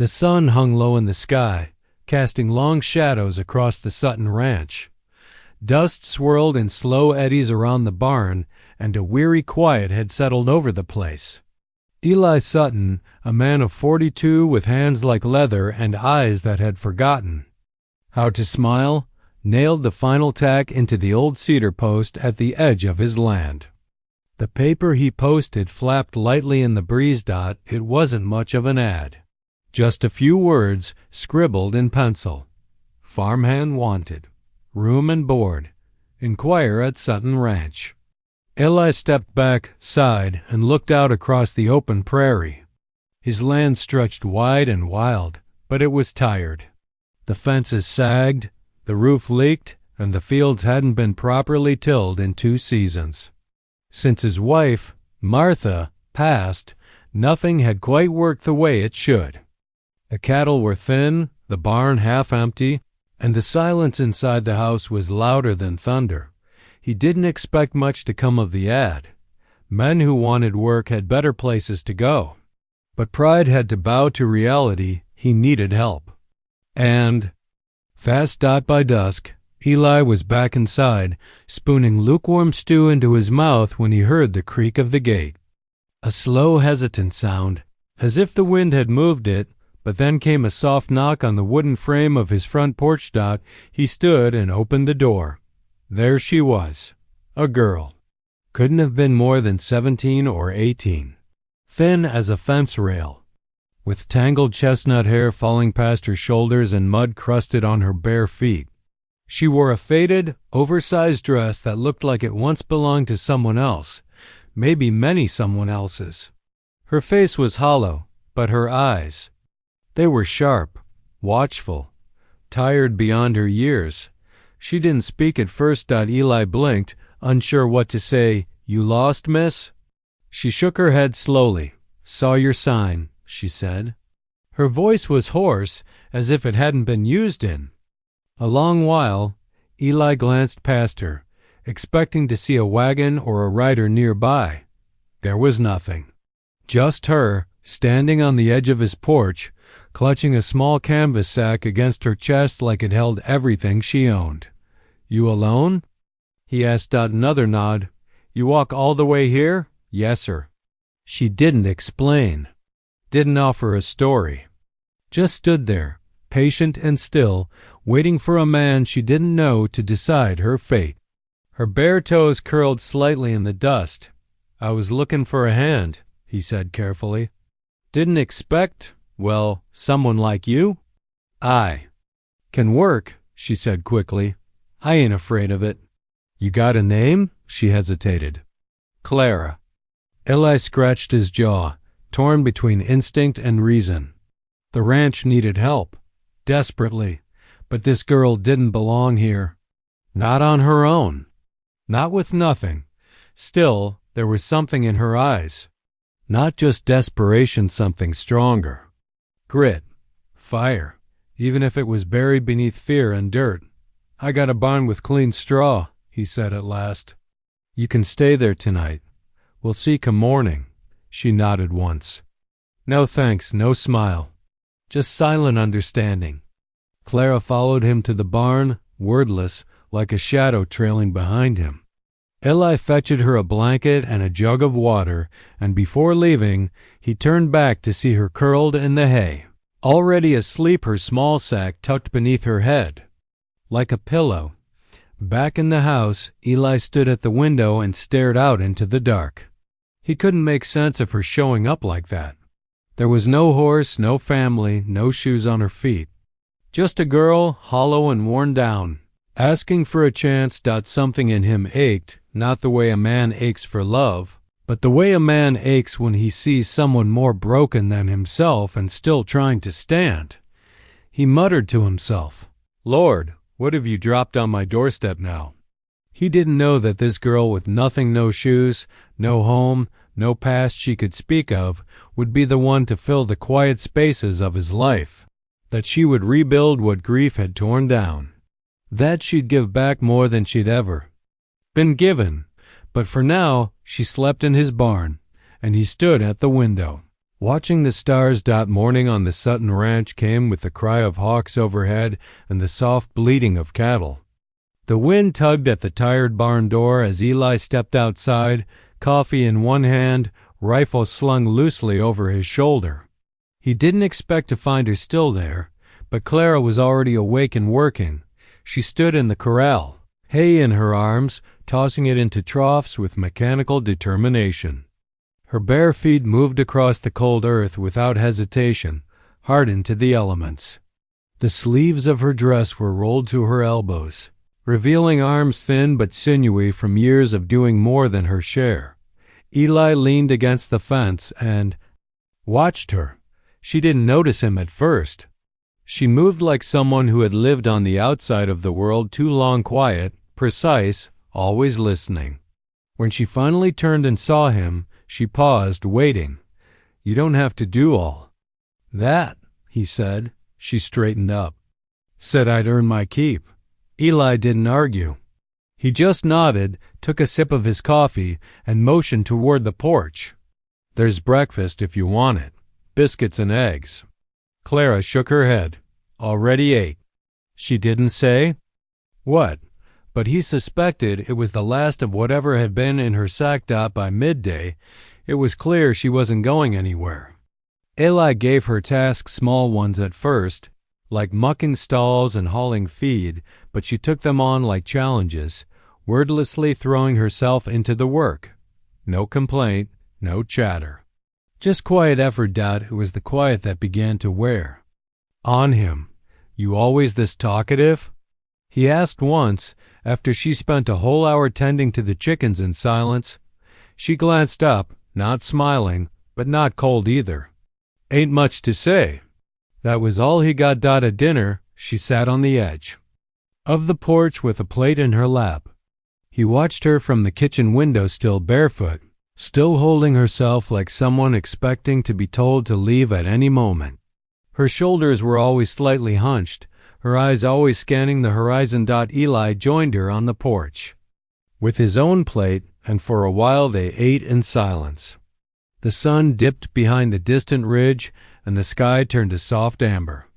The sun hung low in the sky, casting long shadows across the Sutton ranch. Dust swirled in slow eddies around the barn, and a weary quiet had settled over the place. Eli Sutton, a man of 42 with hands like leather and eyes that had forgotten how to smile, nailed the final tack into the old cedar post at the edge of his land. The paper he posted flapped lightly in the breeze. It wasn't much of an ad. Just a few words scribbled in pencil. Farmhand wanted. Room and board. Inquire at Sutton Ranch. Eli stepped back, sighed, and looked out across the open prairie. His land stretched wide and wild, but it was tired. The fences sagged, the roof leaked, and the fields hadn't been properly tilled in 2 seasons. Since his wife, Martha, passed, nothing had quite worked the way it should. The cattle were thin, the barn half empty, and the silence inside the house was louder than thunder. He didn't expect much to come of the ad. Men who wanted work had better places to go. But pride had to bow to reality. He needed help. And, fast by dusk, Eli was back inside, spooning lukewarm stew into his mouth when he heard the creak of the gate. A slow, hesitant sound, as if the wind had moved it, but then came a soft knock on the wooden frame of his front porch. He stood and opened the door. There she was, a girl. Couldn't have been more than 17 or 18. Thin as a fence rail, with tangled chestnut hair falling past her shoulders and mud crusted on her bare feet. She wore a faded, oversized dress that looked like it once belonged to someone else, maybe many someone else's. Her face was hollow, but her eyes, they were sharp, watchful, tired beyond her years. She didn't speak at first. Eli blinked, unsure what to say. You lost, miss? She shook her head slowly. Saw your sign, she said. Her voice was hoarse, as if it hadn't been used in a long while. Eli glanced past her, expecting to see a wagon or a rider nearby. There was nothing. Just her, standing on the edge of his porch, clutching a small canvas sack against her chest like it held everything she owned. You alone? He asked. Another nod. You walk all the way here? Yes, sir. She didn't explain, didn't offer a story. Just stood there, patient and still, waiting for a man she didn't know to decide her fate. Her bare toes curled slightly in the dust. I was looking for a hand, he said carefully. Didn't expect, well, someone like you? I can work, she said quickly. I ain't afraid of it. You got a name? She hesitated. Clara. Eli scratched his jaw, torn between instinct and reason. The ranch needed help, desperately, but this girl didn't belong here. Not on her own. Not with nothing. Still, there was something in her eyes. Not just desperation, something stronger. Grit. Fire. Even if it was buried beneath fear and dirt. I got a barn with clean straw, he said at last. You can stay there tonight. We'll see come morning. She nodded once. No thanks, no smile. Just silent understanding. Clara followed him to the barn, wordless, like a shadow trailing behind him. Eli fetched her a blanket and a jug of water, and before leaving, he turned back to see her curled in the hay, already asleep, her small sack tucked beneath her head, like a pillow. Back in the house, Eli stood at the window and stared out into the dark. He couldn't make sense of her showing up like that. There was no horse, no family, no shoes on her feet. Just a girl, hollow and worn down, asking for a chance. Something in him ached, not the way a man aches for love, but the way a man aches when he sees someone more broken than himself and still trying to stand. He muttered to himself, Lord, what have you dropped on my doorstep now? He didn't know that this girl with nothing, no shoes, no home, no past she could speak of, would be the one to fill the quiet spaces of his life, that she would rebuild what grief had torn down, that she'd give back more than she'd ever been given. But for now, she slept in his barn, and he stood at the window, Watching the stars dot morning on the Sutton Ranch came with the cry of hawks overhead and the soft bleating of cattle. The wind tugged at the tired barn door as Eli stepped outside, coffee in one hand, rifle slung loosely over his shoulder. He didn't expect to find her still there, but Clara was already awake and working. She stood in the corral, hay in her arms, tossing it into troughs with mechanical determination. Her bare feet moved across the cold earth without hesitation, hardened to the elements. The sleeves of her dress were rolled to her elbows, revealing arms thin but sinewy from years of doing more than her share. Eli leaned against the fence and watched her. She didn't notice him at first. She moved like someone who had lived on the outside of the world too long, quiet, precise, always listening. When she finally turned and saw him, she paused, waiting. "You don't have to do all that," he said. She straightened up. "Said I'd earn my keep." Eli didn't argue. He just nodded, took a sip of his coffee, and motioned toward the porch. "There's breakfast if you want it. Biscuits and eggs." Clara shook her head. "Already ate." She didn't say what, but he suspected it was the last of whatever had been in her sack dot by midday. It was clear she wasn't going anywhere. Eli gave her tasks, small ones at first, like mucking stalls and hauling feed, but she took them on like challenges, wordlessly throwing herself into the work. No complaint, no chatter. Just quiet effort. It was the quiet that began to wear on him. "You always this talkative?" he asked once, after she spent a whole hour tending to the chickens in silence. She glanced up, not smiling, but not cold either. "Ain't much to say." That was all he got. At dinner, she sat on the edge of the porch with a plate in her lap. He watched her from the kitchen window, still barefoot, still holding herself like someone expecting to be told to leave at any moment. Her shoulders were always slightly hunched, her eyes always scanning the horizon. Eli joined her on the porch with his own plate, and for a while they ate in silence. The sun dipped behind the distant ridge, and the sky turned a soft amber.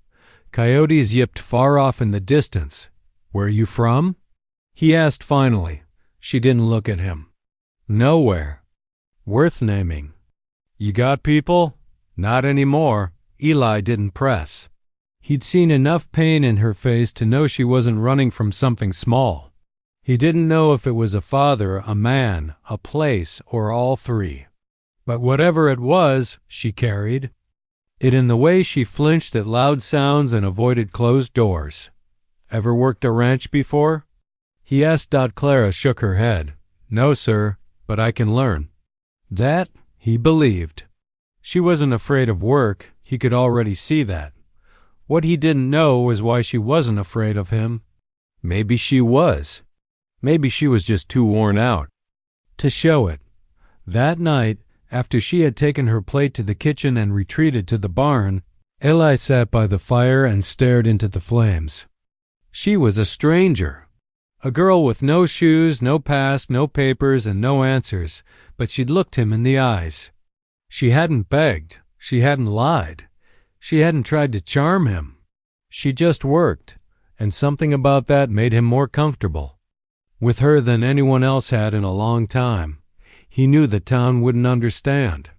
Coyotes yipped far off in the distance. "Where you from?" he asked finally. She didn't look at him. "Nowhere." "Worth naming." "You got people?" "Not anymore." Eli didn't press. He'd seen enough pain in her face to know she wasn't running from something small. He didn't know if it was a father, a man, a place, or all three. But whatever it was, she carried it in the way she flinched at loud sounds and avoided closed doors. "Ever worked a ranch before?" he asked. Clara shook her head. "No, sir, but I can learn." That, he believed. She wasn't afraid of work. He could already see that. What he didn't know was why she wasn't afraid of him. Maybe she was. Maybe she was just too worn out to show it. That night, after she had taken her plate to the kitchen and retreated to the barn, Eli sat by the fire and stared into the flames. She was a stranger. A girl with no shoes, no past, no papers, and no answers, but she'd looked him in the eyes. She hadn't begged. She hadn't lied. She hadn't tried to charm him. She just worked, and something about that made him more comfortable with her than anyone else had in a long time. He knew the town wouldn't understand.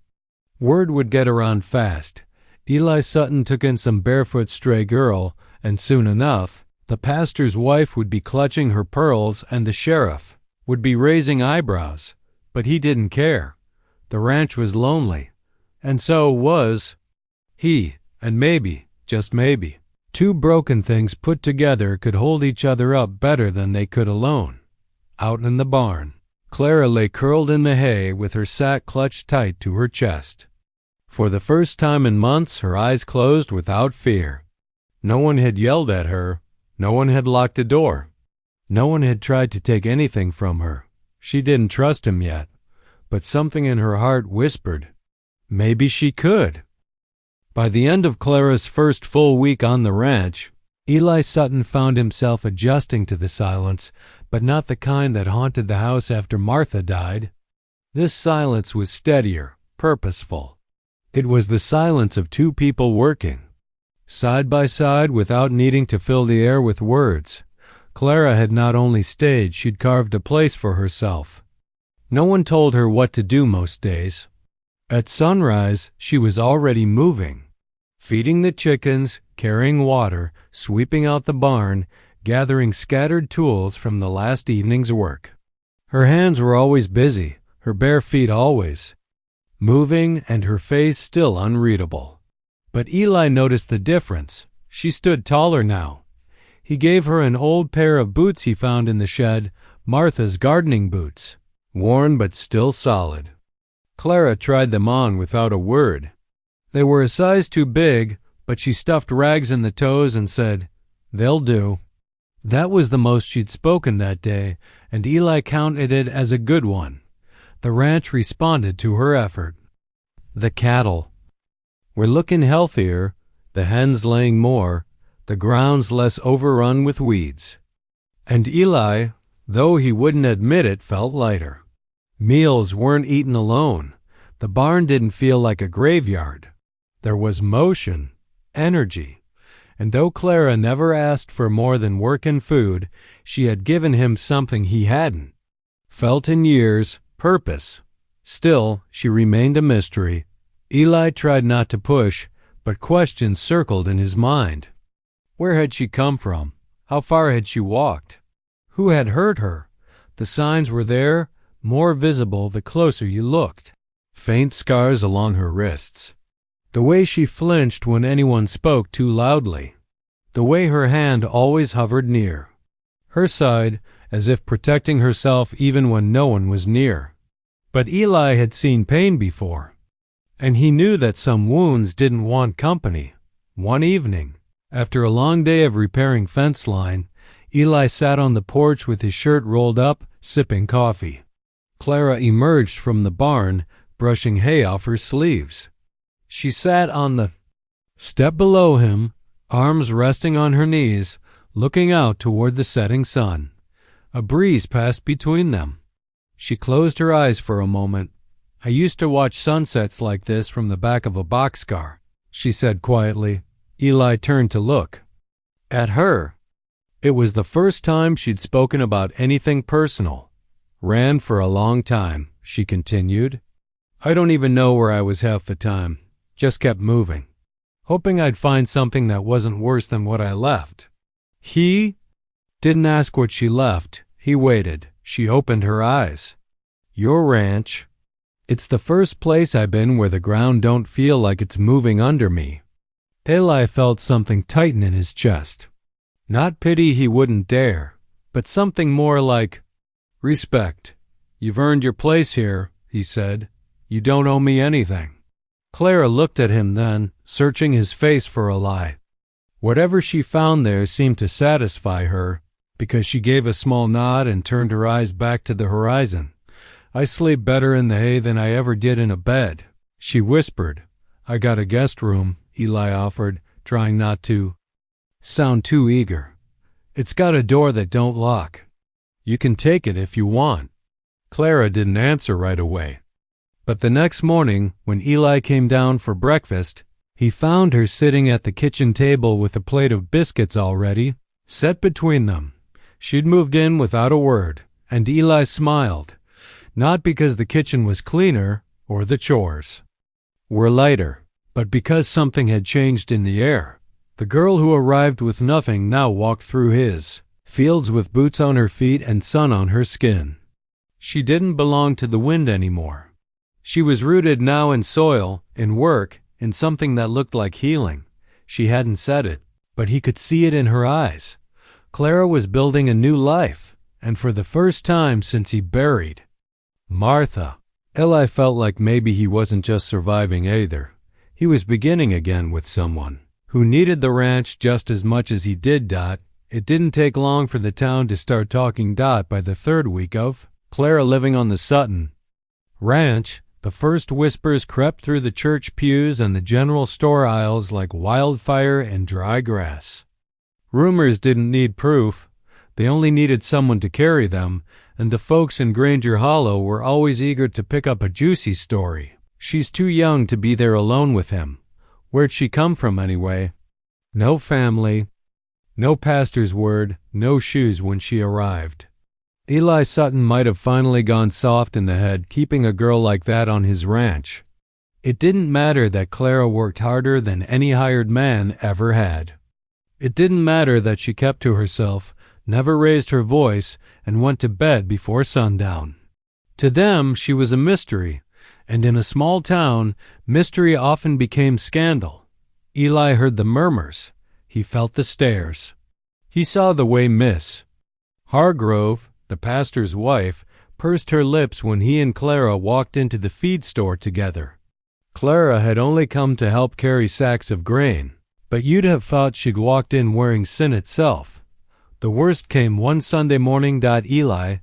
Word would get around fast. Eli Sutton took in some barefoot stray girl, and soon enough, the pastor's wife would be clutching her pearls and the sheriff would be raising eyebrows. But he didn't care. The ranch was lonely, and so was he. And maybe, just maybe, two broken things put together could hold each other up better than they could alone. Out in the barn, Clara lay curled in the hay with her sack clutched tight to her chest. For the first time in months, her eyes closed without fear. No one had yelled at her. No one had locked a door. No one had tried to take anything from her. She didn't trust him yet, but something in her heart whispered, maybe she could. By the end of Clara's first full week on the ranch, Eli Sutton found himself adjusting to the silence, but not the kind that haunted the house after Martha died. This silence was steadier, purposeful. It was the silence of two people working, side by side without needing to fill the air with words. Clara had not only stayed, she'd carved a place for herself. No one told her what to do most days. At sunrise, she was already moving, feeding the chickens, carrying water, sweeping out the barn, gathering scattered tools from the last evening's work. Her hands were always busy, her bare feet always moving, and her face still unreadable. But Eli noticed the difference. She stood taller now. He gave her an old pair of boots he found in the shed, Martha's gardening boots, worn but still solid. Clara tried them on without a word. They were a size too big, but she stuffed rags in the toes and said, "They'll do." That was the most she'd spoken that day, and Eli counted it as a good one. The ranch responded to her effort. The cattle were looking healthier, the hens laying more, the grounds less overrun with weeds. And Eli, though he wouldn't admit it, felt lighter. Meals weren't eaten alone. The barn didn't feel like a graveyard. There was motion, energy, and though Clara never asked for more than work and food, she had given him something he hadn't felt in years: purpose. Still, she remained a mystery. Eli tried not to push, but questions circled in his mind. Where had she come from? How far had she walked? Who had hurt her? The signs were there, more visible the closer you looked. Faint scars along her wrists. The way she flinched when anyone spoke too loudly. The way her hand always hovered near her side, as if protecting herself even when no one was near. But Eli had seen pain before, and he knew that some wounds didn't want company. One evening, after a long day of repairing fence line, Eli sat on the porch with his shirt rolled up, sipping coffee. Clara emerged from the barn, brushing hay off her sleeves. She sat on the step below him, arms resting on her knees, looking out toward the setting sun. A breeze passed between them. She closed her eyes for a moment. "I used to watch sunsets like this from the back of a boxcar," she said quietly. Eli turned to look at her. It was the first time she'd spoken about anything personal. "Ran for a long time," she continued. "I don't even know where I was half the time. Just kept moving, hoping I'd find something that wasn't worse than what I left." He didn't ask what she left. He waited. She opened her eyes. "Your ranch. It's the first place I've been where the ground don't feel like it's moving under me." Eli felt something tighten in his chest. Not pity, he wouldn't dare, but something more like respect. "You've earned your place here," he said. "You don't owe me anything." Clara looked at him then, searching his face for a lie. Whatever she found there seemed to satisfy her, because she gave a small nod and turned her eyes back to the horizon. "I sleep better in the hay than I ever did in a bed," she whispered. "I got a guest room," Eli offered, trying not to sound too eager. "It's got a door that don't lock. You can take it if you want." Clara didn't answer right away. But the next morning, when Eli came down for breakfast, he found her sitting at the kitchen table with a plate of biscuits already set between them. She'd moved in without a word, and Eli smiled, not because the kitchen was cleaner or the chores were lighter, but because something had changed in the air. The girl who arrived with nothing now walked through his fields with boots on her feet and sun on her skin. She didn't belong to the wind anymore. She was rooted now in soil, in work, in something that looked like healing. She hadn't said it, but he could see it in her eyes. Clara was building a new life, and for the first time since he buried Martha. Eli felt like maybe he wasn't just surviving either. He was beginning again with someone who needed the ranch just as much as he did Dot. It didn't take long for the town to start talking Dot by the third week of Clara living on the Sutton ranch. The first whispers crept through the church pews and the general store aisles like wildfire in dry grass. Rumors didn't need proof. They only needed someone to carry them, and the folks in Granger Hollow were always eager to pick up a juicy story. She's too young to be there alone with him. Where'd she come from anyway? No family, no pastor's word, no shoes when she arrived. Eli Sutton might have finally gone soft in the head keeping a girl like that on his ranch. It didn't matter that Clara worked harder than any hired man ever had. It didn't matter that she kept to herself, never raised her voice, and went to bed before sundown. To them, she was a mystery, and in a small town, mystery often became scandal. Eli heard the murmurs. He felt the stares. He saw the way Miss Hargrove, the pastor's wife, pursed her lips when he and Clara walked into the feed store together. Clara had only come to help carry sacks of grain, but you'd have thought she'd walked in wearing sin itself. The worst came one Sunday morning. Eli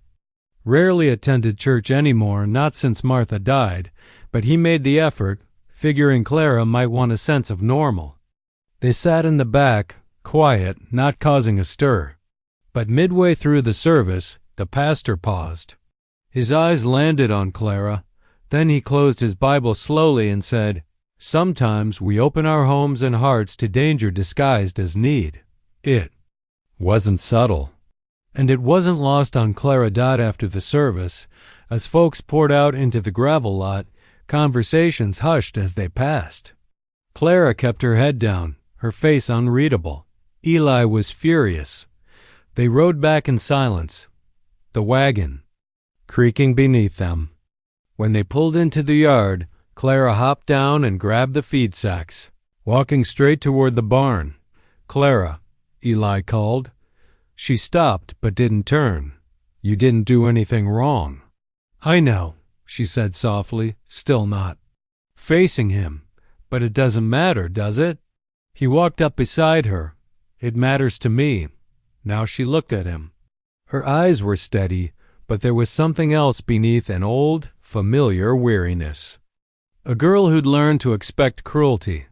rarely attended church anymore, not since Martha died, but he made the effort, figuring Clara might want a sense of normal. They sat in the back, quiet, not causing a stir. But midway through the service, the pastor paused. His eyes landed on Clara. Then he closed his Bible slowly and said, "Sometimes we open our homes and hearts to danger disguised as need." It wasn't subtle. And it wasn't lost on Clara. After the service, as folks poured out into the gravel lot, conversations hushed as they passed. Clara kept her head down, her face unreadable. Eli was furious. They rode back in silence, the wagon creaking beneath them. When they pulled into the yard, Clara hopped down and grabbed the feed sacks, walking straight toward the barn. "Clara," Eli called. She stopped but didn't turn. "You didn't do anything wrong." "I know," she said softly, still not facing him. "But it doesn't matter, does it?" He walked up beside her. "It matters to me." Now she looked at him. Her eyes were steady, but there was something else beneath, an old, familiar weariness. A girl who'd learned to expect cruelty.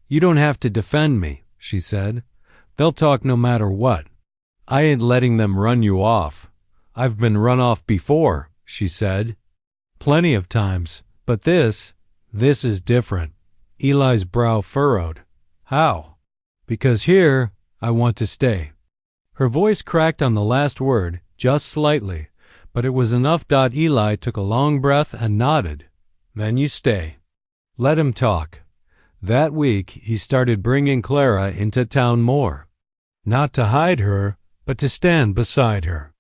"You don't have to defend me," she said. "They'll talk no matter what. I ain't letting them run you off." "I've been run off before," she said. "Plenty of times. But this is different." Eli's brow furrowed. "How?" "Because here, I want to stay." Her voice cracked on the last word, just slightly, but it was enough. Eli took a long breath and nodded. "Then you stay." Let him talk. That week, he started bringing Clara into town more. Not to hide her, but to stand beside her.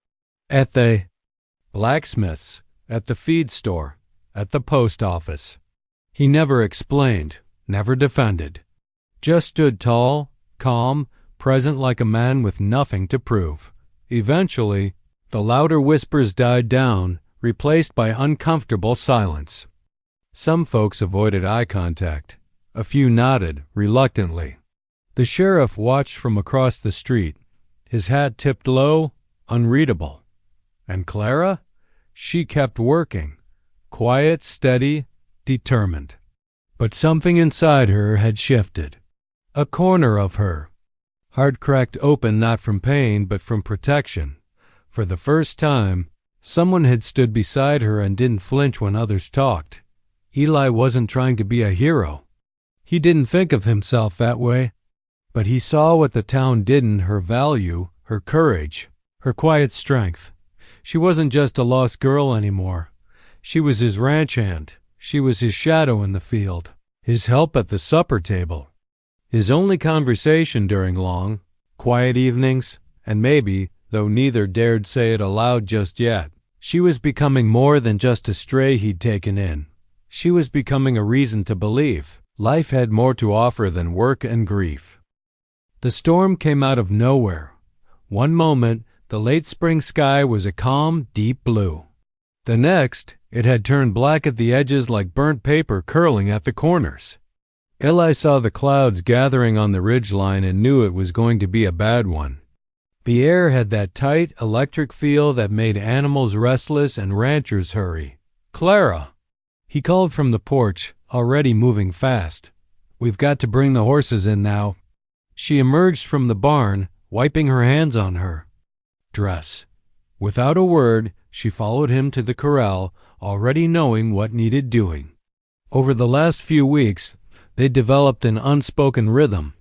At the blacksmith's, at the feed store, at the post office. He never explained, never defended. Just stood tall, calm, present like a man with nothing to prove. Eventually, the louder whispers died down, replaced by uncomfortable silence. Some folks avoided eye contact. A few nodded, reluctantly. The sheriff watched from across the street, his hat tipped low, unreadable. And Clara? She kept working, quiet, steady, determined. But something inside her had shifted. A corner of her. Heart cracked open not from pain but from protection. For the first time, someone had stood beside her and didn't flinch when others talked. Eli wasn't trying to be a hero. He didn't think of himself that way. But he saw what the town didn't, her value, her courage, her quiet strength. She wasn't just a lost girl anymore. She was his ranch hand. She was his shadow in the field, his help at the supper table, his only conversation during long, quiet evenings, and maybe, though neither dared say it aloud just yet, she was becoming more than just a stray he'd taken in. She was becoming a reason to believe life had more to offer than work and grief. The storm came out of nowhere. One moment, the late spring sky was a calm, deep blue. The next, it had turned black at the edges like burnt paper curling at the corners. Eli saw the clouds gathering on the ridgeline and knew it was going to be a bad one. The air had that tight, electric feel that made animals restless and ranchers hurry. "Clara!" He called from the porch, already moving fast. "We've got to bring the horses in now." She emerged from the barn, wiping her hands on her dress. Without a word, she followed him to the corral, already knowing what needed doing. Over the last few weeks, they developed an unspoken rhythm.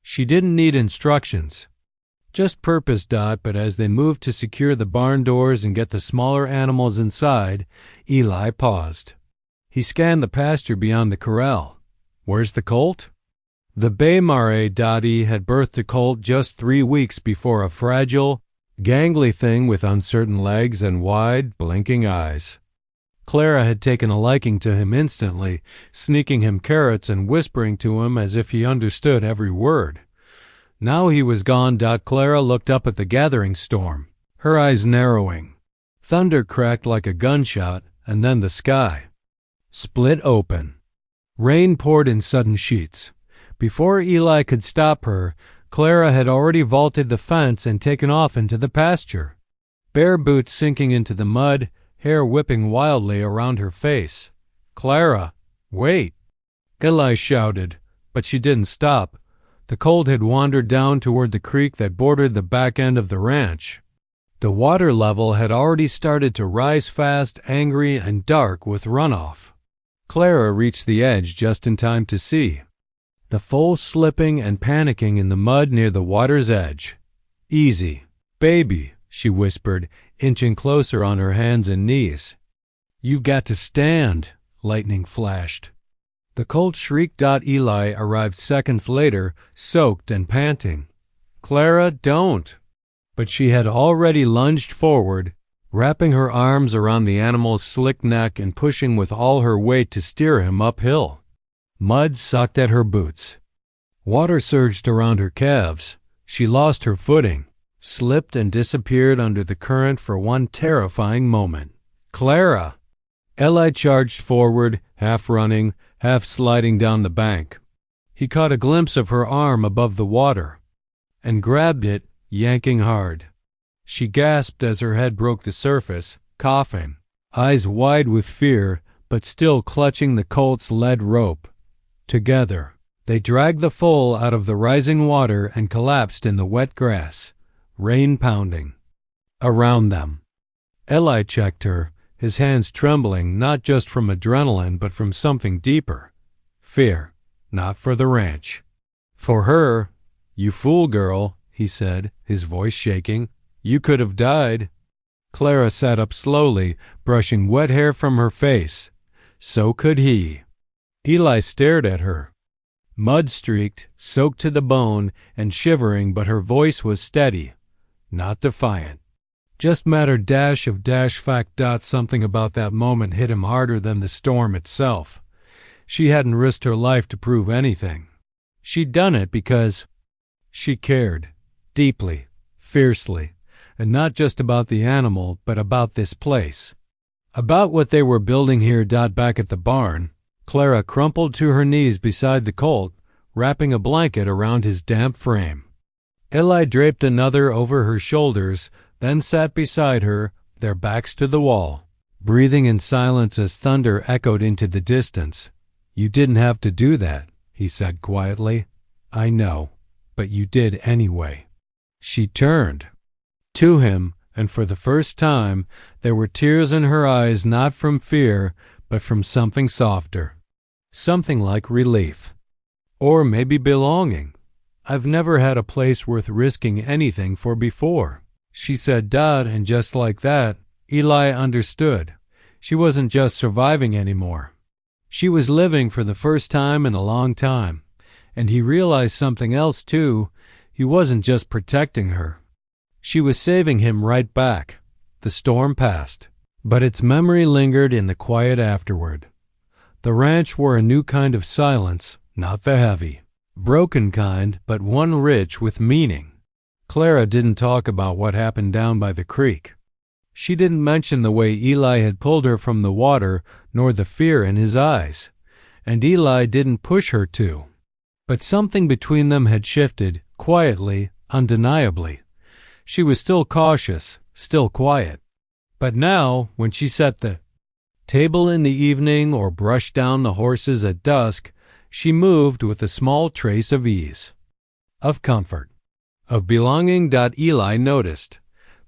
She didn't need instructions, just purpose. But as they moved to secure the barn doors and get the smaller animals inside, Eli paused. He scanned the pasture beyond the corral. Where's the colt? The bay mare Dottie had birthed a colt just 3 weeks before, a fragile, gangly thing with uncertain legs and wide, blinking eyes. Clara had taken a liking to him instantly, sneaking him carrots and whispering to him as if he understood every word. Now he was gone. Clara looked up at the gathering storm, her eyes narrowing. Thunder cracked like a gunshot, and then the sky split open. Rain poured in sudden sheets. Before Eli could stop her, Clara had already vaulted the fence and taken off into the pasture, bare boots sinking into the mud, hair whipping wildly around her face. "Clara, wait!" Eli shouted, but she didn't stop. The colt had wandered down toward the creek that bordered the back end of the ranch. The water level had already started to rise fast, angry and dark with runoff. Clara reached the edge just in time to see the foal slipping and panicking in the mud near the water's edge. "Easy, baby," she whispered, inching closer on her hands and knees. "You've got to stand," lightning flashed. The colt shrieked. Eli arrived seconds later, soaked and panting. "Clara, don't!" But she had already lunged forward, wrapping her arms around the animal's slick neck and pushing with all her weight to steer him uphill. Mud sucked at her boots. Water surged around her calves. She lost her footing, slipped and disappeared under the current for one terrifying moment. "Clara!" Eli charged forward, half running, half sliding down the bank. He caught a glimpse of her arm above the water and grabbed it, yanking hard. She gasped as her head broke the surface, coughing, eyes wide with fear, but still clutching the colt's lead rope. Together, they dragged the foal out of the rising water and collapsed in the wet grass, rain pounding around them. Eli checked her, his hands trembling not just from adrenaline but from something deeper. Fear, not for the ranch. For her. "You fool girl," he said, his voice shaking. "You could have died." Clara sat up slowly, brushing wet hair from her face. So could he. Eli stared at her, mud-streaked, soaked to the bone, and shivering, but her voice was steady, not defiant. Just matter fact. Something about that moment hit him harder than the storm itself. She hadn't risked her life to prove anything. She'd done it because she cared, deeply, fiercely, and not just about the animal, but about this place, about what they were building here. Back at the barn, Clara crumpled to her knees beside the colt, wrapping a blanket around his damp frame. Eli draped another over her shoulders, then sat beside her, their backs to the wall, breathing in silence as thunder echoed into the distance. "You didn't have to do that," he said quietly. "I know, but you did anyway." She turned to him, and for the first time there were tears in her eyes, not from fear, but from something softer, something like relief, or maybe belonging. "I've never had a place worth risking anything for before," she said. And just like that, Eli understood. She wasn't just surviving anymore. She was living for the first time in a long time. And he realized something else too. He wasn't just protecting her. She was saving him right back. The storm passed, but its memory lingered in the quiet afterward. The ranch wore a new kind of silence, not the heavy, broken kind, but one rich with meaning. Clara didn't talk about what happened down by the creek. She didn't mention the way Eli had pulled her from the water, nor the fear in his eyes. And Eli didn't push her to. But something between them had shifted, quietly, undeniably. She was still cautious, still quiet. But now, when she set the table in the evening or brushed down the horses at dusk, she moved with a small trace of ease, of comfort, of belonging. Eli noticed.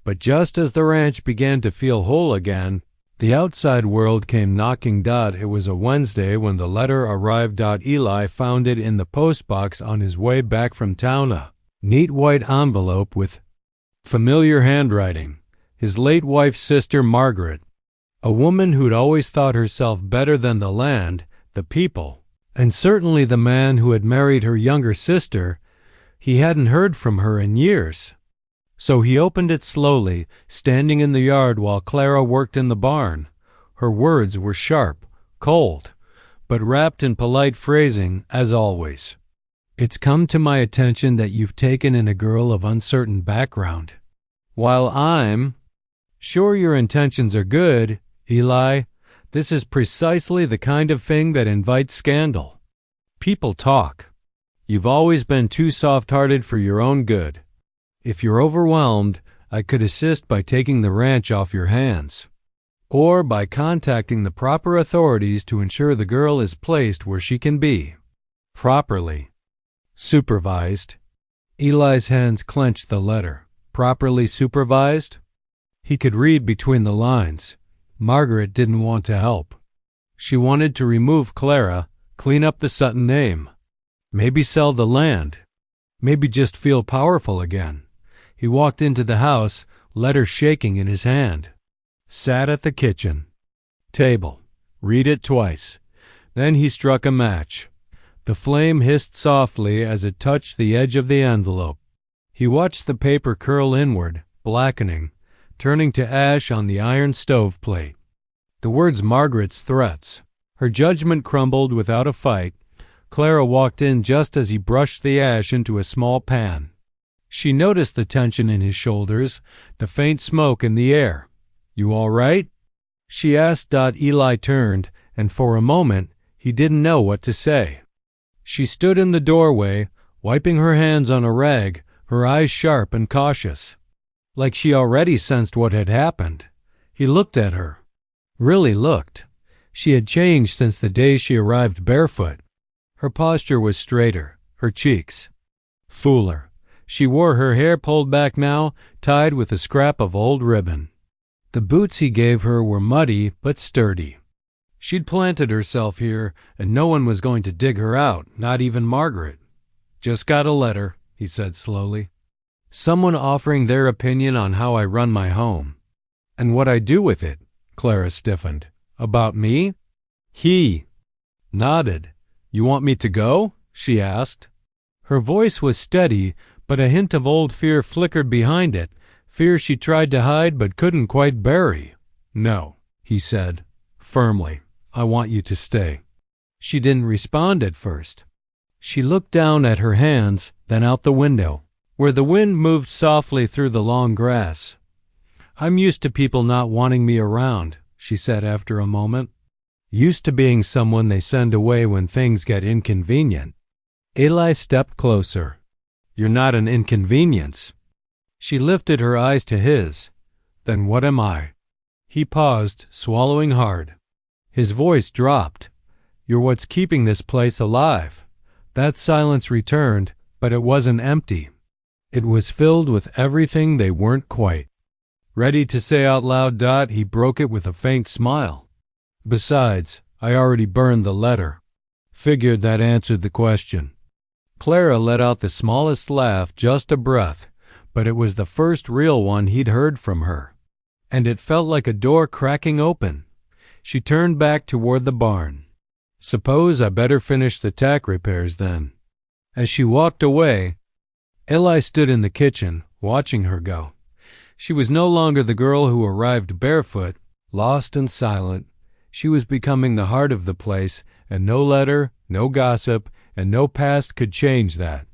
But just as the ranch began to feel whole again, The outside world came knocking. It was a Wednesday when the letter arrived. Eli found it in the postbox on his way back from town, a neat white envelope with familiar handwriting. His late wife's sister, Margaret, a woman who'd always thought herself better than the land, the people, and certainly the man who had married her younger sister. He hadn't heard from her in years. So he opened it slowly, standing in the yard while Clara worked in the barn. Her words were sharp, cold, but wrapped in polite phrasing, as always. It's come to my attention that you've taken in a girl of uncertain background. While I'm sure your intentions are good, Eli, this is precisely the kind of thing that invites scandal. People talk. You've always been too soft-hearted for your own good. If you're overwhelmed, I could assist by taking the ranch off your hands, or by contacting the proper authorities to ensure the girl is placed where she can be properly supervised. Eli's hands clenched the letter. Properly supervised? He could read between the lines. Margaret didn't want to help. She wanted to remove Clara, clean up the Sutton name, maybe sell the land, maybe just feel powerful again. He walked into the house, letter shaking in his hand. Sat at the kitchen table. Read it twice. Then he struck a match. The flame hissed softly as it touched the edge of the envelope. He watched the paper curl inward, blackening, turning to ash on the iron stove plate. The words Margaret's threats. Her judgment crumbled without a fight. Clara walked in just as he brushed the ash into a small pan. She noticed the tension in his shoulders, the faint smoke in the air. You all right? She asked. Eli turned, and for a moment he didn't know what to say. She stood in the doorway, wiping her hands on a rag, her eyes sharp and cautious, like she already sensed what had happened. He looked at her. Really looked. She had changed since the day she arrived barefoot. Her posture was straighter, her cheeks fuller. She wore her hair pulled back now, tied with a scrap of old ribbon. The boots he gave her were muddy but sturdy. She'd planted herself here, and no one was going to dig her out, not even Margaret. Just got a letter, he said slowly. Someone offering their opinion on how I run my home. And what I do with it, Clara stiffened. About me? He nodded. You want me to go? She asked. Her voice was steady, but a hint of old fear flickered behind it, fear she tried to hide but couldn't quite bury. No, he said, firmly. I want you to stay. She didn't respond at first. She looked down at her hands, then out the window, where the wind moved softly through the long grass. I'm used to people not wanting me around, she said after a moment. Used to being someone they send away when things get inconvenient. Eli stepped closer. You're not an inconvenience. She lifted her eyes to his. Then what am I? He paused, swallowing hard. His voice dropped. You're what's keeping this place alive. That silence returned, but it wasn't empty. It was filled with everything they weren't quite ready to say out loud. He broke it with a faint smile. Besides, I already burned the letter. Figured that answered the question. Clara let out the smallest laugh, just a breath, but it was the first real one he'd heard from her, and it felt like a door cracking open. She turned back toward the barn. Suppose I better finish the tack repairs then. As she walked away, Eli stood in the kitchen, watching her go. She was no longer the girl who arrived barefoot, lost and silent. She was becoming the heart of the place, and no letter, no gossip, and no past could change that.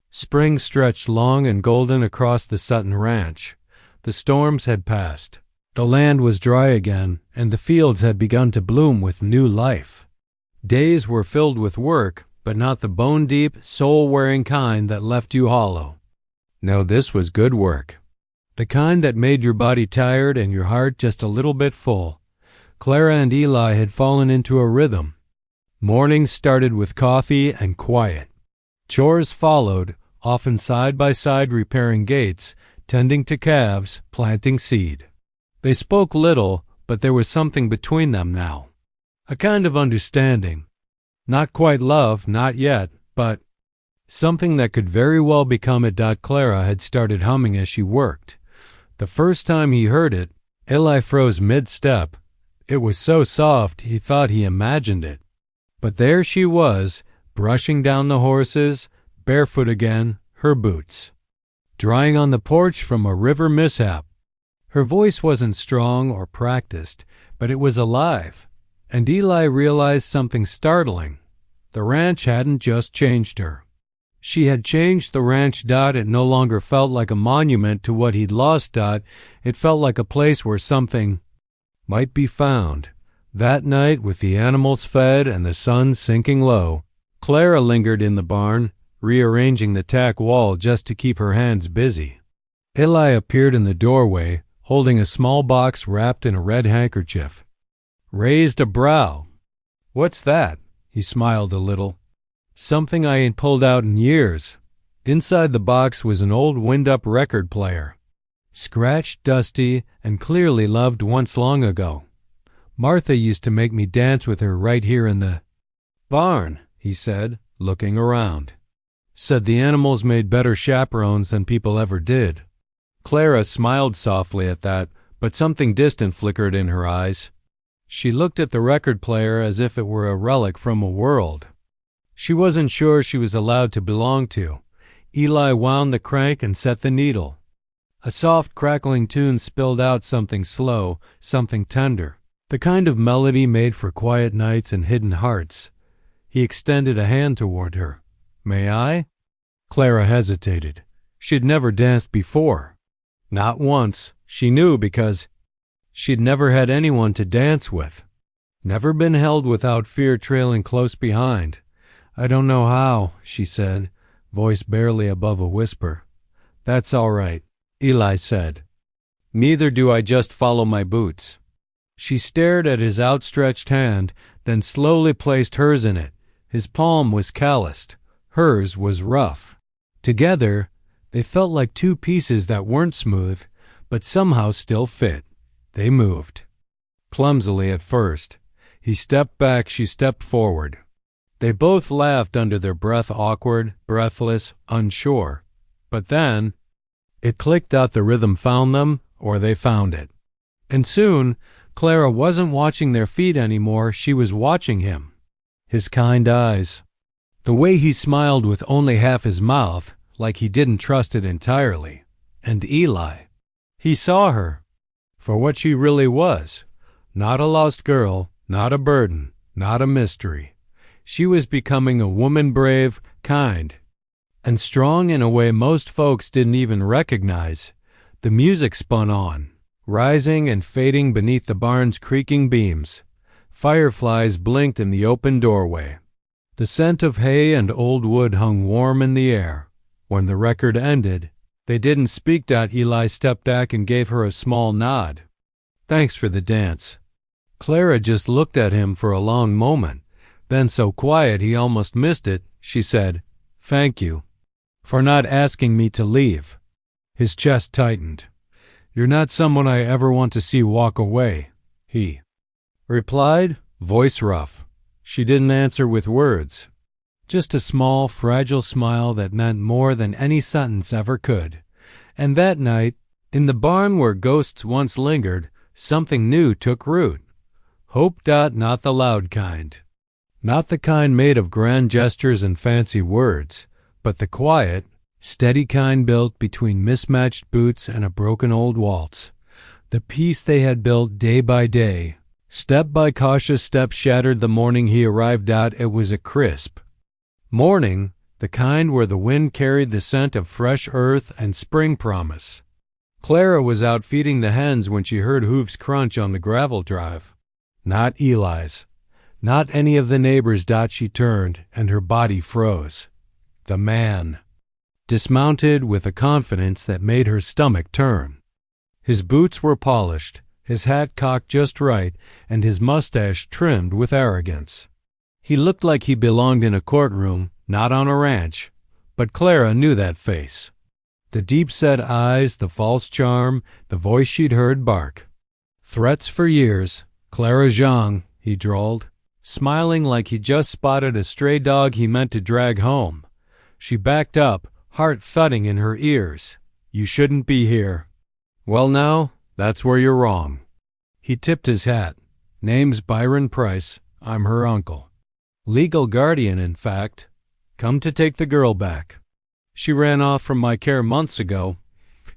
Spring stretched long and golden across the Sutton ranch. The storms had passed. The land was dry again, and the fields had begun to bloom with new life. Days were filled with work, but not the bone-deep, soul-wearing kind that left you hollow. No, this was good work. The kind that made your body tired and your heart just a little bit full. Clara and Eli had fallen into a rhythm. Mornings started with coffee and quiet. Chores followed, often side by side, repairing gates, tending to calves, planting seed. They spoke little, but there was something between them now. A kind of understanding. Not quite love, not yet, but something that could very well become it. Clara had started humming as she worked. The first time he heard it, Eli froze mid-step. It was so soft he thought he imagined it. But there she was, brushing down the horses, barefoot again, her boots. Drying on the porch from a river mishap. Her voice wasn't strong or practiced, but it was alive. And Eli realized something startling. The ranch hadn't just changed her. She had changed the ranch. It no longer felt like a monument to what he'd lost. It felt like a place where something might be found. That night, with the animals fed and the sun sinking low, Clara lingered in the barn, rearranging the tack wall just to keep her hands busy. Eli appeared in the doorway, holding a small box wrapped in a red handkerchief. Raised a brow. "What's that?" He smiled a little. "Something I ain't pulled out in years." Inside the box was an old wind-up record player. Scratched, dusty, and clearly loved once long ago. "Martha used to make me dance with her right here in the barn," he said, looking around. "Said the animals made better chaperones than people ever did." Clara smiled softly at that, but something distant flickered in her eyes. She looked at the record player as if it were a relic from a world she wasn't sure she was allowed to belong to. Eli wound the crank and set the needle. A soft, crackling tune spilled out, something slow, something tender, the kind of melody made for quiet nights and hidden hearts. He extended a hand toward her. "May I?" Clara hesitated. She'd never danced before. Not once, she knew, because she'd never had anyone to dance with. Never been held without fear trailing close behind. "I don't know how," she said, voice barely above a whisper. "That's all right," Eli said. "Neither do I. Just follow my boots." She stared at his outstretched hand, then slowly placed hers in it. His palm was calloused. Hers was rough. Together, they felt like two pieces that weren't smooth, but somehow still fit. They moved. Clumsily at first. He stepped back, she stepped forward. They both laughed under their breath, awkward, breathless, unsure. But then, it clicked. The rhythm found them, or they found it. And soon, Clara wasn't watching their feet anymore, she was watching him. His kind eyes. The way he smiled with only half his mouth, like he didn't trust it entirely. And Eli. He saw her for what she really was. Not a lost girl, not a burden, not a mystery. She was becoming a woman, brave, kind, and strong in a way most folks didn't even recognize. The music spun on, rising and fading beneath the barn's creaking beams. Fireflies blinked in the open doorway. The scent of hay and old wood hung warm in the air. When the record ended, they didn't speak. Eli stepped back and gave her a small nod. "Thanks for the dance." Clara just looked at him for a long moment. Then, so quiet he almost missed it, she said, "Thank you for not asking me to leave." His chest tightened. "You're not someone I ever want to see walk away," he replied, voice rough. She didn't answer with words. Just a small, fragile smile that meant more than any sentence ever could. And that night, in the barn where ghosts once lingered, something new took root. Hope. Not the loud kind. Not the kind made of grand gestures and fancy words, but the quiet, steady kind built between mismatched boots and a broken old waltz. The peace they had built day by day, step by cautious step, shattered the morning he arrived. It was a crisp morning, the kind where the wind carried the scent of fresh earth and spring promise. Clara was out feeding the hens when she heard hooves crunch on the gravel drive. Not Eli's. Not any of the neighbors. She turned, and her body froze. The man dismounted with a confidence that made her stomach turn. His boots were polished, his hat cocked just right, and his mustache trimmed with arrogance. He looked like he belonged in a courtroom, not on a ranch, but Clara knew that face. The deep-set eyes, the false charm, the voice she'd heard bark. Threats for years. Clara Zhang, he drawled, smiling like he just spotted a stray dog he meant to drag home. She backed up, heart thudding in her ears. You shouldn't be here. Well now, that's where you're wrong. He tipped his hat. Name's Byron Price. I'm her uncle. Legal guardian, in fact. Come to take the girl back. She ran off from my care months ago.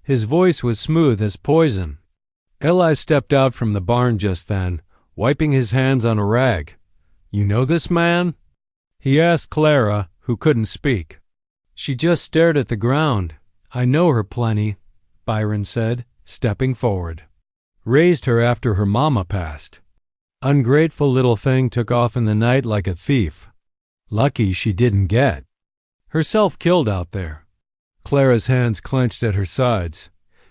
His voice was smooth as poison. Eli stepped out from the barn just then, wiping his hands on a rag. You know this man? He asked Clara, who couldn't speak. She just stared at the ground. I know her plenty, Byron said, stepping forward. Raised her after her mama passed. Ungrateful little thing took off in the night like a thief. Lucky she didn't get herself killed out there. Clara's hands clenched at her sides.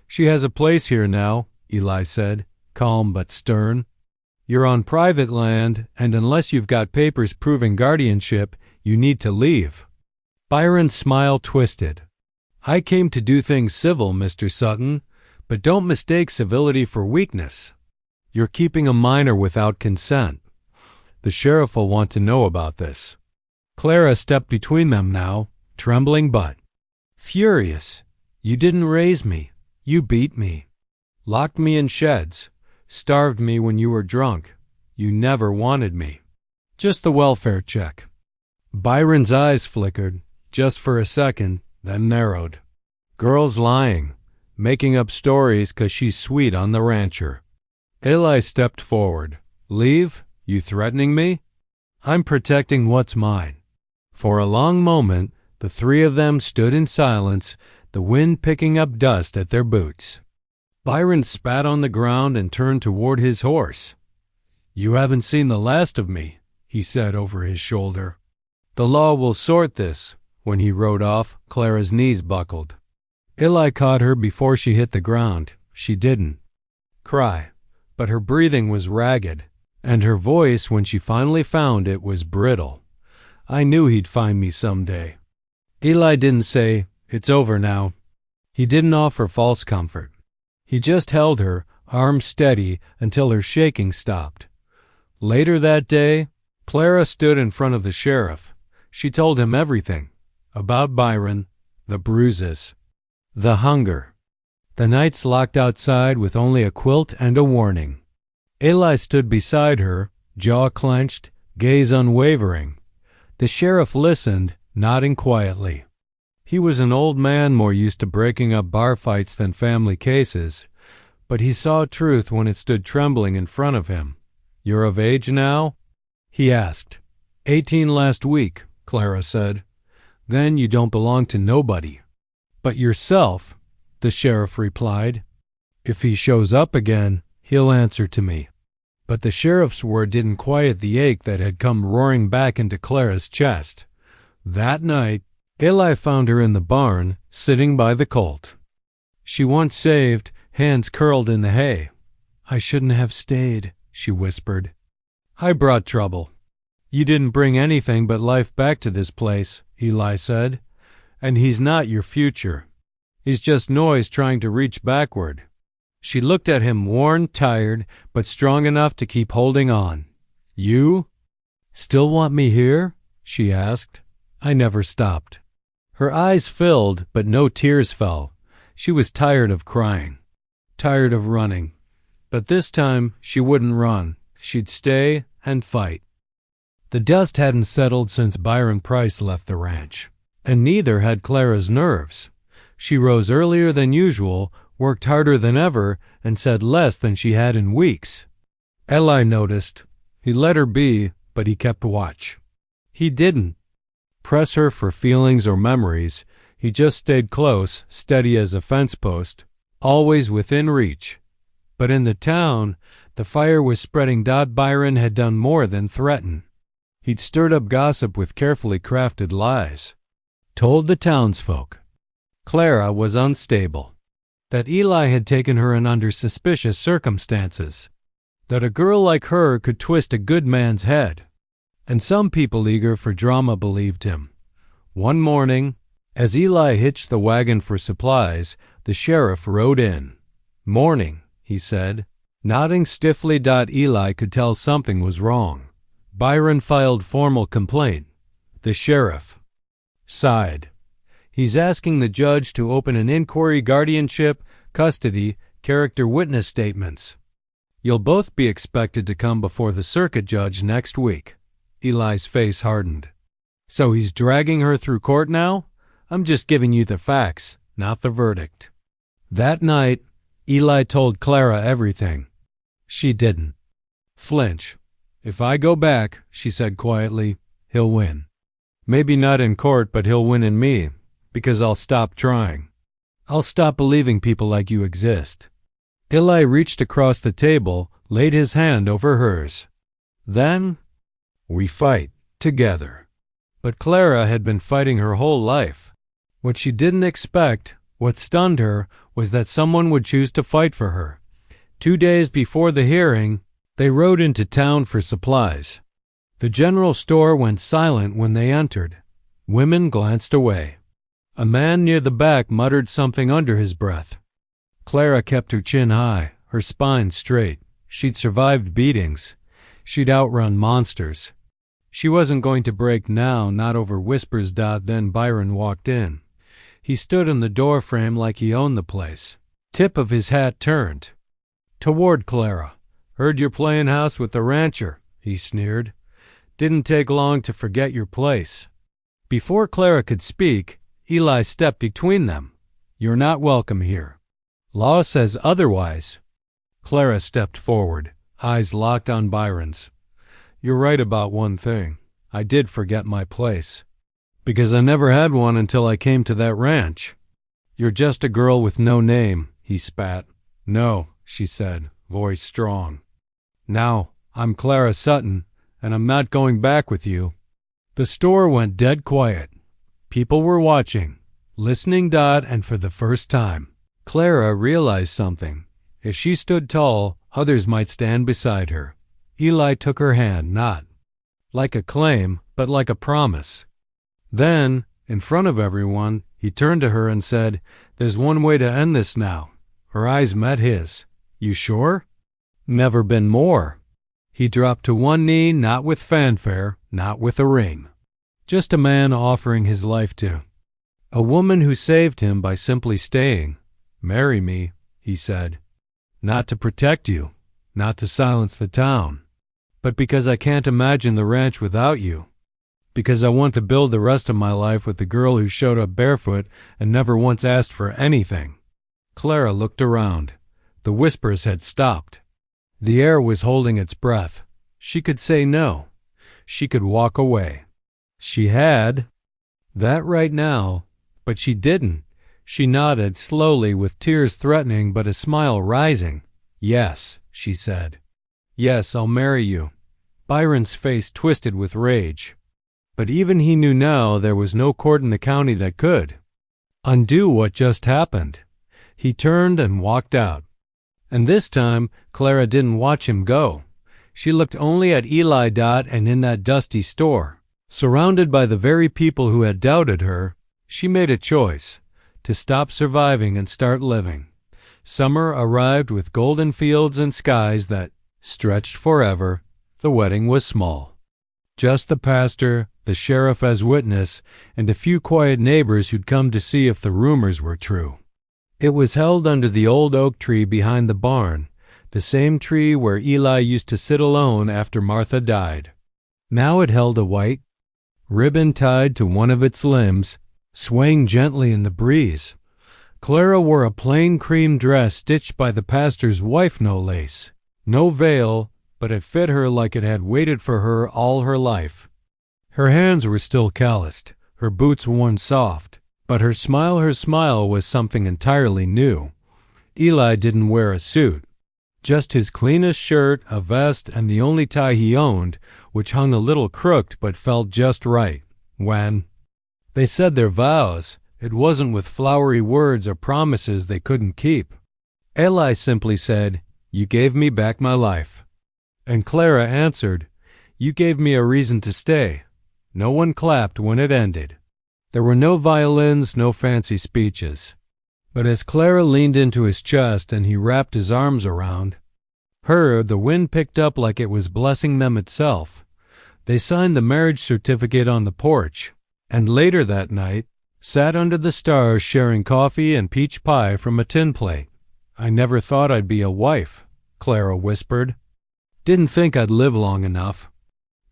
She has a place here now, Eli said, calm but stern. You're on private land, and unless you've got papers proving guardianship, you need to leave. Byron's smile twisted. I came to do things civil, Mr. Sutton, but don't mistake civility for weakness. You're keeping a minor without consent. The sheriff will want to know about this. Clara stepped between them now, trembling but furious. You didn't raise me. You beat me. Locked me in sheds. Starved me when you were drunk. You never wanted me. Just the welfare check. Byron's eyes flickered, just for a second, then narrowed. Girl's lying, making up stories 'cause she's sweet on the rancher. Eli stepped forward. Leave? You threatening me? I'm protecting what's mine. For a long moment, the three of them stood in silence, the wind picking up dust at their boots. Byron spat on the ground and turned toward his horse. You haven't seen the last of me, he said over his shoulder. The law will sort this. When he rode off, Clara's knees buckled. Eli caught her before she hit the ground. She didn't cry, but her breathing was ragged, and her voice, when she finally found it, was brittle. I knew he'd find me someday. Eli didn't say, it's over now. He didn't offer false comfort. He just held her, arms steady, until her shaking stopped. Later that day, Clara stood in front of the sheriff. She told him everything. About Byron, the bruises, the hunger, the nights locked outside with only a quilt and a warning. Eli stood beside her, jaw clenched, gaze unwavering. The sheriff listened, nodding quietly. He was an old man more used to breaking up bar fights than family cases, but he saw truth when it stood trembling in front of him. You're of age now? He asked. 18 last week, Clara said. Then you don't belong to nobody. But yourself, the sheriff replied. If he shows up again, he'll answer to me. But the sheriff's word didn't quiet the ache that had come roaring back into Clara's chest. That night, Eli found her in the barn, sitting by the colt. She once saved, hands curled in the hay. I shouldn't have stayed, she whispered. I brought trouble. You didn't bring anything but life back to this place, Eli said. And he's not your future. He's just noise trying to reach backward. She looked at him, worn, tired, but strong enough to keep holding on. You? Still want me here? She asked. I never stopped. Her eyes filled, but no tears fell. She was tired of crying, tired of running. But this time she wouldn't run. She'd stay and fight. The dust hadn't settled since Byron Price left the ranch, and neither had Clara's nerves. She rose earlier than usual, worked harder than ever, and said less than she had in weeks. Eli noticed. He let her be, but he kept watch. He didn't press her for feelings or memories. He just stayed close, steady as a fence post, always within reach. But in the town, the fire was spreading. Byron had done more than threaten. He'd stirred up gossip with carefully crafted lies. Told the townsfolk Clara was unstable, that Eli had taken her in under suspicious circumstances, that a girl like her could twist a good man's head. And some people eager for drama believed him. One morning, as Eli hitched the wagon for supplies, the sheriff rode in. Morning, he said. Nodding stiffly. Eli could tell something was wrong. Byron filed formal complaint. The sheriff sighed. He's asking the judge to open an inquiry, guardianship, custody, character witness statements. You'll both be expected to come before the circuit judge next week. Eli's face hardened. So he's dragging her through court now? I'm just giving you the facts, not the verdict. That night, Eli told Clara everything. She didn't flinch. If I go back, she said quietly, he'll win. Maybe not in court, but he'll win in me, because I'll stop trying. I'll stop believing people like you exist. Eli reached across the table, laid his hand over hers. Then, we fight together. But Clara had been fighting her whole life. What she didn't expect, what stunned her, was that someone would choose to fight for her. 2 days before the hearing, they rode into town for supplies. The general store went silent when they entered. Women glanced away. A man near the back muttered something under his breath. Clara kept her chin high, her spine straight. She'd survived beatings. She'd outrun monsters. She wasn't going to break now, not over whispers. Then Byron walked in. He stood in the doorframe like he owned the place. Tip of his hat turned toward Clara. Heard you're playing house with the rancher, he sneered. Didn't take long to forget your place. Before Clara could speak, Eli stepped between them. You're not welcome here. Law says otherwise. Clara stepped forward, eyes locked on Byron's. You're right about one thing. I did forget my place. Because I never had one until I came to that ranch. You're just a girl with no name, he spat. No, she said, voice strong. Now, I'm Clara Sutton, and I'm not going back with you. The store went dead quiet. People were watching, listening. And for the first time, Clara realized something. If she stood tall, others might stand beside her. Eli took her hand, not like a claim, but like a promise. Then, in front of everyone, he turned to her and said, There's one way to end this now. Her eyes met his. You sure? Never been more. He dropped to one knee, not with fanfare, not with a ring. Just a man offering his life to a woman who saved him by simply staying. Marry me, he said. Not to protect you, not to silence the town, but because I can't imagine the ranch without you. Because I want to build the rest of my life with the girl who showed up barefoot and never once asked for anything. Clara looked around. The whispers had stopped. The air was holding its breath. She could say no. She could walk away. She had that right now, but she didn't. She nodded slowly with tears threatening but a smile rising. Yes, she said. Yes, I'll marry you. Byron's face twisted with rage. But even he knew now there was no court in the county that could undo what just happened. He turned and walked out. And this time, Clara didn't watch him go. She looked only at Eli. And in that dusty store, surrounded by the very people who had doubted her, she made a choice to stop surviving and start living. Summer arrived with golden fields and skies that stretched forever. The wedding was small. Just the pastor, the sheriff as witness, and a few quiet neighbors who'd come to see if the rumors were true. It was held under the old oak tree behind the barn, the same tree where Eli used to sit alone after Martha died. Now it held a white ribbon tied to one of its limbs, swaying gently in the breeze. Clara wore a plain cream dress stitched by the pastor's wife, no lace, no veil, but it fit her like it had waited for her all her life. Her hands were still calloused, her boots worn soft, but her smile was something entirely new. Eli didn't wear a suit, just his cleanest shirt, a vest, and the only tie he owned, which hung a little crooked but felt just right. When they said their vows, it wasn't with flowery words or promises they couldn't keep. Eli simply said, You gave me back my life. And Clara answered, You gave me a reason to stay. No one clapped when it ended. There were no violins, no fancy speeches. But as Clara leaned into his chest and he wrapped his arms around Her, the wind picked up like it was blessing them itself. They signed the marriage certificate on the porch, and later that night sat under the stars sharing coffee and peach pie from a tin plate. "I never thought I'd be a wife," Clara whispered. "Didn't think I'd live long enough."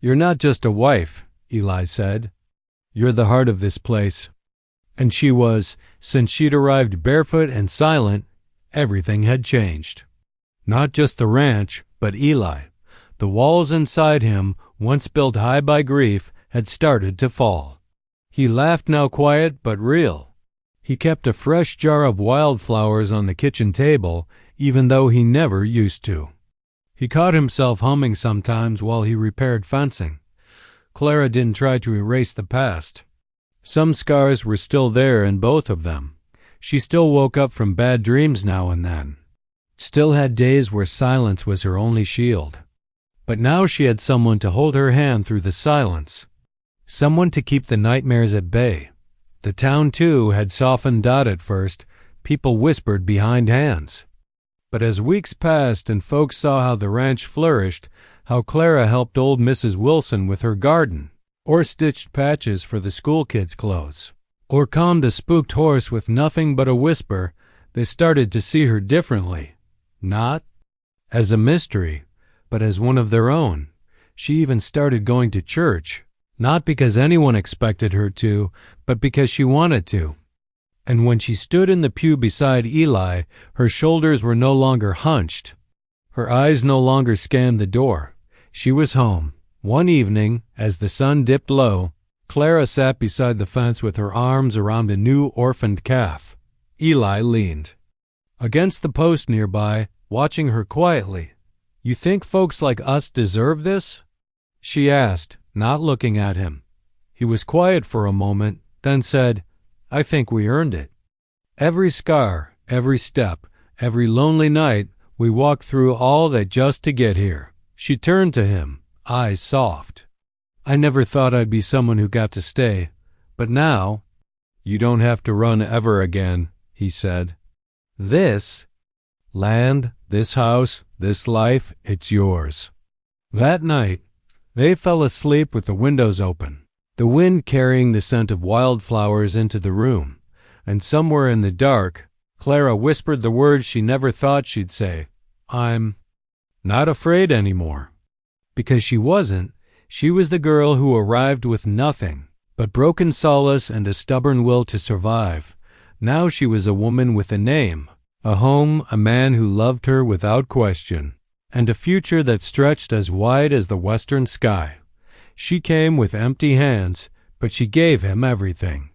"You're not just a wife," Eli said. "You're the heart of this place." And she was. Since she'd arrived barefoot and silent, everything had changed. Not just the ranch, but Eli. The walls inside him, once built high by grief, had started to fall. He laughed now, quiet but real. He kept a fresh jar of wildflowers on the kitchen table, even though he never used to. He caught himself humming sometimes while he repaired fencing. Clara didn't try to erase the past. Some scars were still there in both of them. She still woke up from bad dreams now and then. Still had days where silence was her only shield. But now she had someone to hold her hand through the silence. Someone to keep the nightmares at bay. The town, too, had softened Dot at first. People whispered behind hands. But as weeks passed and folks saw how the ranch flourished, how Clara helped old Mrs. Wilson with her garden, or stitched patches for the school kids' clothes, or calmed a spooked horse with nothing but a whisper, they started to see her differently. Not as a mystery, but as one of their own. She even started going to church, not because anyone expected her to, but because she wanted to. And when she stood in the pew beside Eli, her shoulders were no longer hunched. Her eyes no longer scanned the door. She was home. One evening, as the sun dipped low, Clara sat beside the fence with her arms around a new orphaned calf. Eli leaned against the post nearby, watching her quietly. "You think folks like us deserve this?" she asked, not looking at him. He was quiet for a moment, then said, "I think we earned it. Every scar, every step, every lonely night, we walked through all that just to get here." She turned to him, eyes soft. "I never thought I'd be someone who got to stay, but now—" "You don't have to run ever again," he said. "This land, this house, this life, it's yours." That night, they fell asleep with the windows open, the wind carrying the scent of wildflowers into the room, and somewhere in the dark, Clara whispered the words she never thought she'd say, "I'm not afraid anymore." Because she wasn't. She was the girl who arrived with nothing but broken solace and a stubborn will to survive. Now she was a woman with a name, a home, a man who loved her without question, and a future that stretched as wide as the western sky. She came with empty hands, but she gave him everything.